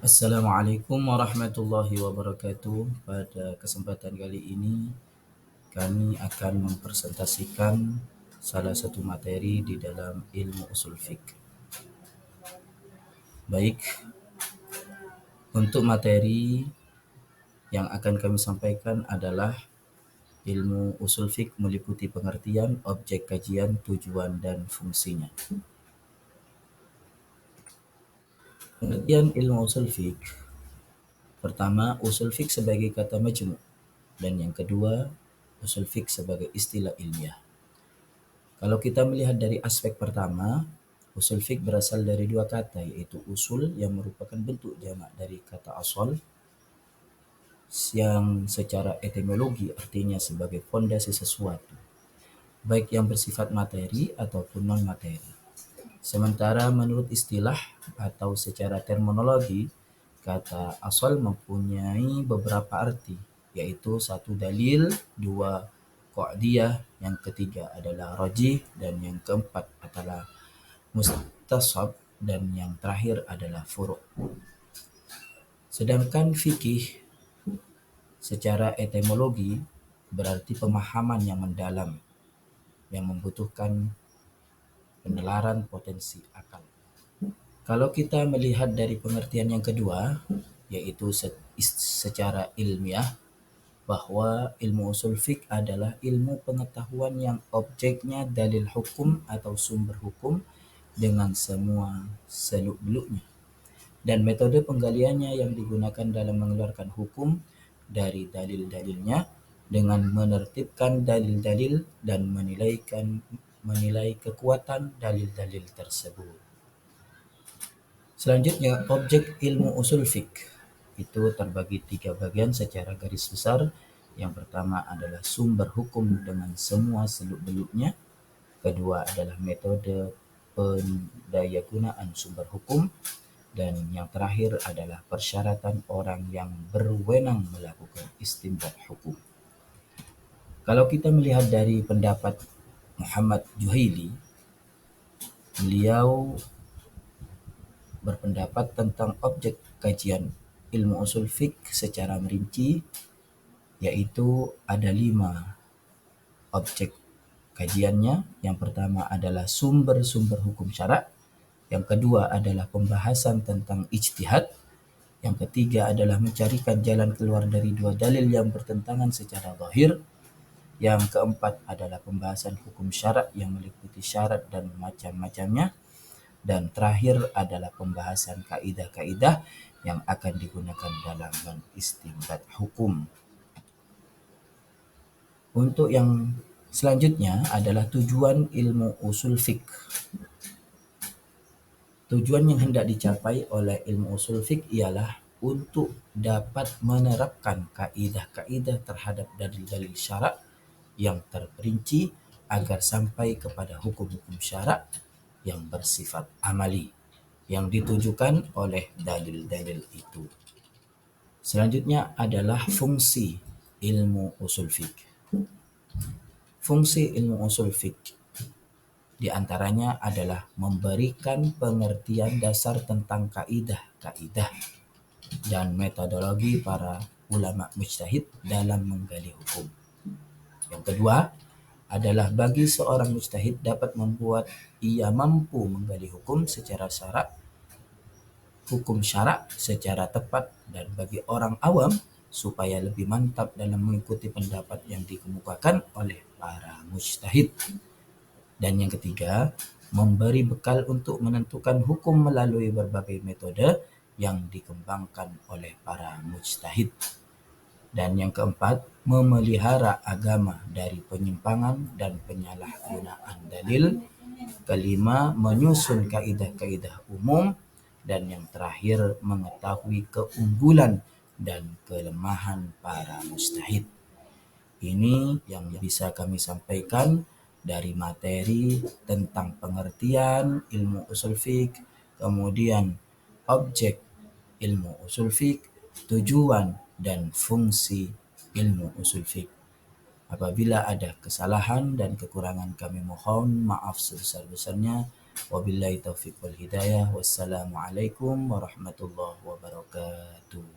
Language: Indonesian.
Assalamualaikum warahmatullahi wabarakatuh. Pada kesempatan kali ini kami akan mempresentasikan salah satu materi di dalam ilmu usul fiqh. Baik, untuk materi yang akan kami sampaikan adalah ilmu usul fiqh meliputi pengertian, objek kajian, tujuan, dan fungsinya. Pengertian ilmu usul fiqh. Pertama, usul fiqh sebagai kata majmu', dan yang kedua, usul fiqh sebagai istilah ilmiah. Kalau kita melihat dari aspek pertama, usul fiqh berasal dari dua kata, yaitu usul yang merupakan bentuk jamak dari kata asal yang secara etimologi artinya sebagai fondasi sesuatu, baik yang bersifat materi ataupun non-materi. Sementara menurut istilah atau secara terminologi, kata asal mempunyai beberapa arti, yaitu satu dalil, dua qa'diyah, yang ketiga adalah rajih, dan yang keempat adalah mustasab, dan yang terakhir adalah furu'. Sedangkan fikih secara etimologi berarti pemahaman yang mendalam yang membutuhkan penelaran potensi akal. Kalau kita melihat dari pengertian yang kedua, yaitu secara ilmiah, bahwa ilmu usul fiqh adalah ilmu pengetahuan yang objeknya dalil hukum atau sumber hukum dengan semua seluk-beluknya, dan metode penggaliannya yang digunakan dalam mengeluarkan hukum dari dalil-dalilnya dengan menertibkan dalil-dalil dan menilai kekuatan dalil-dalil tersebut. Selanjutnya, objek ilmu usul fiqh itu terbagi tiga bagian secara garis besar. Yang pertama adalah sumber hukum dengan semua seluk-beluknya. Kedua adalah metode pendayagunaan sumber hukum. Dan yang terakhir adalah persyaratan orang yang berwenang melakukan istinbat hukum. Kalau kita melihat dari pendapat Muhammad Juhaili, beliau berpendapat tentang objek kajian ilmu usul fiqh secara merinci, yaitu ada 5 objek kajiannya. Yang pertama adalah sumber-sumber hukum syarak, yang kedua adalah pembahasan tentang ijtihad, yang ketiga adalah mencarikan jalan keluar dari dua dalil yang bertentangan secara zahir, yang keempat adalah pembahasan hukum syarak yang meliputi syarat dan macam-macamnya, dan terakhir adalah pembahasan kaidah-kaidah yang akan digunakan dalam mengistinbat hukum. Untuk yang selanjutnya adalah tujuan ilmu usul fiqh. Tujuan yang hendak dicapai oleh ilmu usul fiqh ialah untuk dapat menerapkan kaidah-kaidah terhadap dalil-dalil syarak yang terperinci agar sampai kepada hukum-hukum syarak yang bersifat amali yang ditujukan oleh dalil-dalil itu. Selanjutnya adalah fungsi ilmu usul fiqh. Fungsi ilmu usul fiqh di antaranya adalah memberikan pengertian dasar tentang kaidah-kaidah dan metodologi para ulama mujtahid dalam menggali hukum. Yang kedua adalah bagi seorang mujtahid dapat membuat ia mampu menggali hukum secara syarak, hukum syarak secara tepat, dan bagi orang awam supaya lebih mantap dalam mengikuti pendapat yang dikemukakan oleh para mujtahid. Dan yang ketiga, memberi bekal untuk menentukan hukum melalui berbagai metode yang dikembangkan oleh para mujtahid. Dan yang keempat, memelihara agama dari penyimpangan dan penyalahgunaan dalil. Kelima, menyusun kaidah-kaidah umum. Dan yang terakhir, mengetahui keunggulan dan kelemahan para mujtahid. Ini yang bisa kami sampaikan dari materi tentang pengertian ilmu usul fiqh, kemudian objek ilmu usul fiqh, tujuan dan fungsi ilmu usul fiqh. Apabila ada kesalahan dan kekurangan, kami mohon maaf sebesar-besarnya. Wabillahi taufiq wal hidayah. Wassalamualaikum warahmatullahi wabarakatuh.